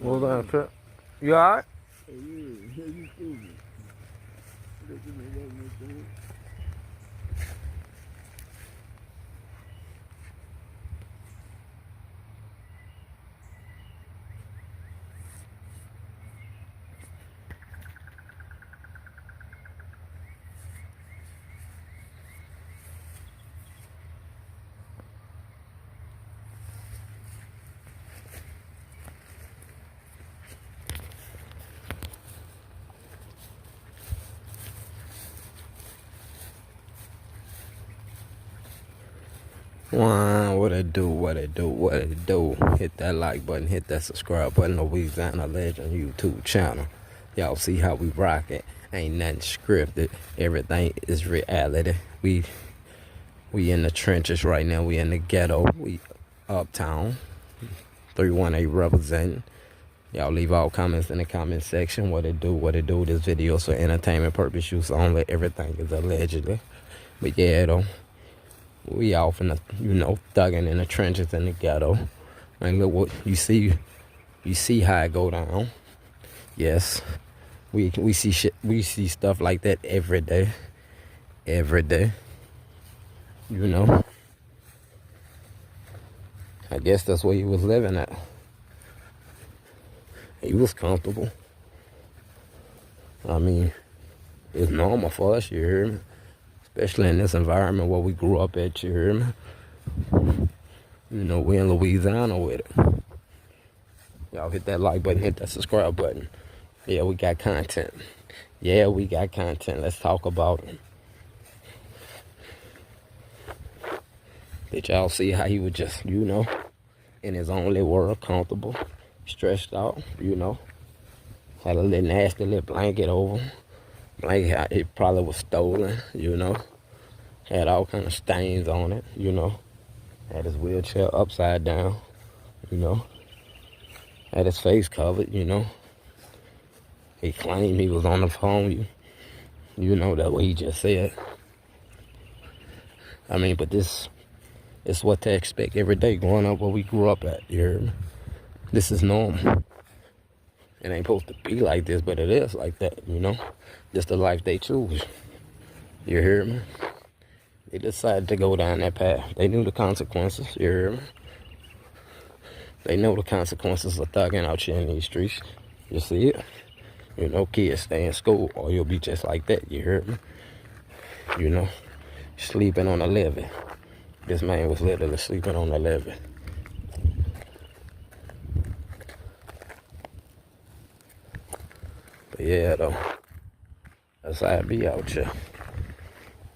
Hold on, Trip. You alright? Hey, you stupid. Wow, what it do, what it do, what it do. Hit that like button, hit that subscribe button. Louisiana Legend YouTube channel. Y'all see how we rock it. Ain't nothing scripted. Everything is reality. We in the trenches right now. We in the ghetto. We Uptown. 318 representing. Y'all leave all comments in the comment section. What it do, what it do. This video is for entertainment purpose use only. Everything is allegedly. But yeah, though. We off in the, thugging in the trenches in the ghetto. And look what you see how it go down. Yes. We see shit, we see stuff like that every day. Every day. I guess that's where he was living at. He was comfortable. I mean, it's normal for us, you hear me? Especially in this environment where we grew up at, you hear me? We in Louisiana with it. Y'all hit that like button, hit that subscribe button. Yeah, we got content. Yeah, we got content. Let's talk about it. Did y'all see how he was just, in his own little world, comfortable, stretched out, Had a little nasty little blanket over him. Blanket, it probably was stolen, Had all kind of stains on it, Had his wheelchair upside down, Had his face covered, He claimed he was on the phone, that's what he just said. I mean, but this is what to expect every day growing up where we grew up at, you hear me? This is normal. It ain't supposed to be like this, but it is like that, Just the life they choose. You hear me? They decided to go down that path. They knew the consequences, you hear me? They know the consequences of thugging out here in these streets. You see it? Kids stay in school or you'll be just like that, you hear me? Sleeping on a levee. This man was literally sleeping on a levee. But yeah, though. That's how it be out here.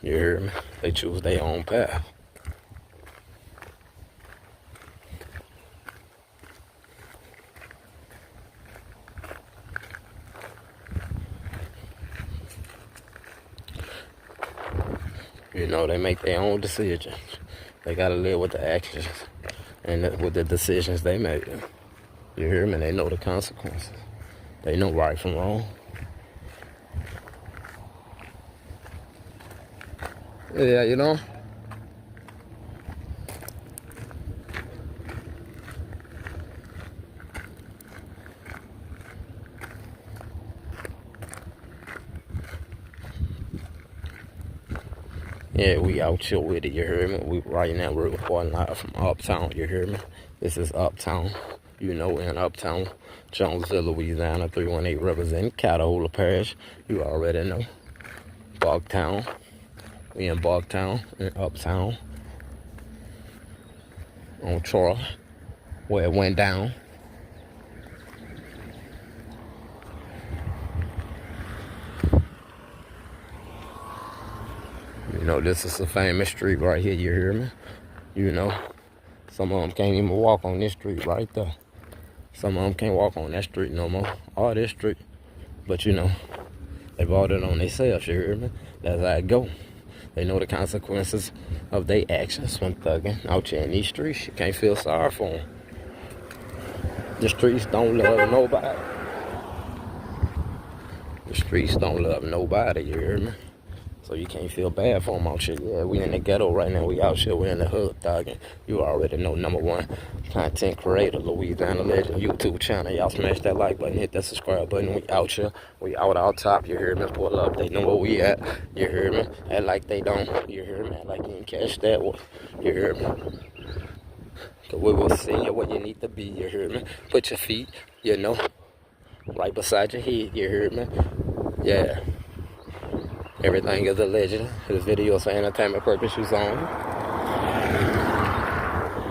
You hear me? They choose their own path. They make their own decisions. They gotta live with the actions and with the decisions they make. You hear me? They know the consequences. They know right from wrong. Yeah, Yeah, we out here with it, you hear me? We right now we're reporting live from Uptown, you hear me? This is Uptown. We're in Uptown, Jonesville, Louisiana, 318 representing Catahoula Parish. You already know. Bogtown. We in Bogtown, in Uptown. On Troy, where it went down. This is a famous street right here, you hear me? Some of them can't even walk on this street right there. Some of them can't walk on that street no more, or this street. But they bought it on themselves, you hear me? That's how it go. They know the consequences of their actions when thugging out here in these streets. You can't feel sorry for them. The streets don't love nobody. The streets don't love nobody, you hear me? So you can't feel bad for them out here. Yeah, we in the ghetto right now. We out here. We in the hood, dog. And you already know, #1 content creator, Louisiana Legend YouTube channel. Y'all smash that like button, hit that subscribe button. We out here. We out top. You hear me? Pull up. They know where we at. You hear me? Act like they don't. You hear me? Act like you didn't catch that one. You hear me? Cause we will send you what you need to be. You hear me? Put your feet, you know, right beside your head. You hear me? Yeah. Everything is a legend. This video is for entertainment purposes only.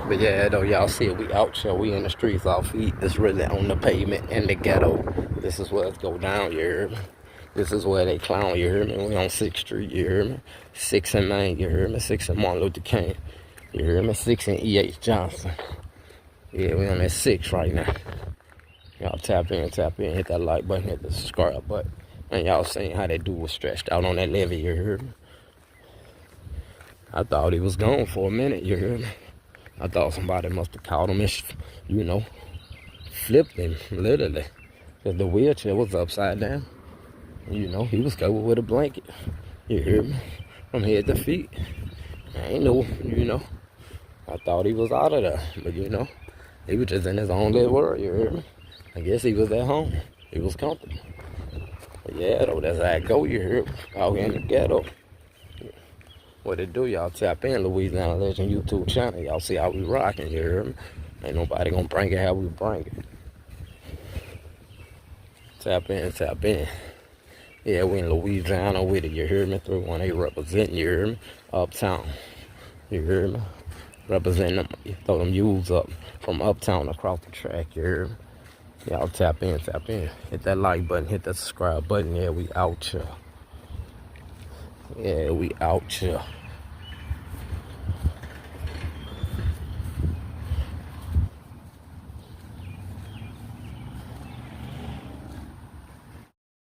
But yeah, though, y'all see it. We out here. We in the streets. Our feet is really on the pavement in the ghetto. This is where it go down. You hear me? This is where they clown. You hear me? We on 6th Street. You hear me? 6th and Main. You hear me? 6th and Martin Luther King. You hear me? 6th and E.H. Johnson. Yeah, we on that 6 right now. Y'all tap in, hit that like button, hit the subscribe button. And y'all seen how that dude was stretched out on that levee, you heard me? I thought he was gone for a minute, you heard me? I thought somebody must have caught him and, you know, flipped him, literally. Because the wheelchair was upside down. You know, he was covered with a blanket, you heard me? From head to feet. I ain't know, you know. I thought he was out of there, but you know, he was just in his own little world, you heard me? I guess he was at home. He was comfortable. But yeah, though, that's how I go, you heard me? Out here in the ghetto. What it do, y'all tap in, Louisiana Legend YouTube channel. Y'all see how we rocking, you heard me? Ain't nobody gonna bring it how we bring it. Tap in. Yeah, we in Louisiana with it, you heard me? 318 representing, you heard me? Uptown, you heard me? Representing them, throw them U's up from Uptown across the track, you heard me? Y'all tap in. Hit that like button, hit that subscribe button. Yeah, we out here.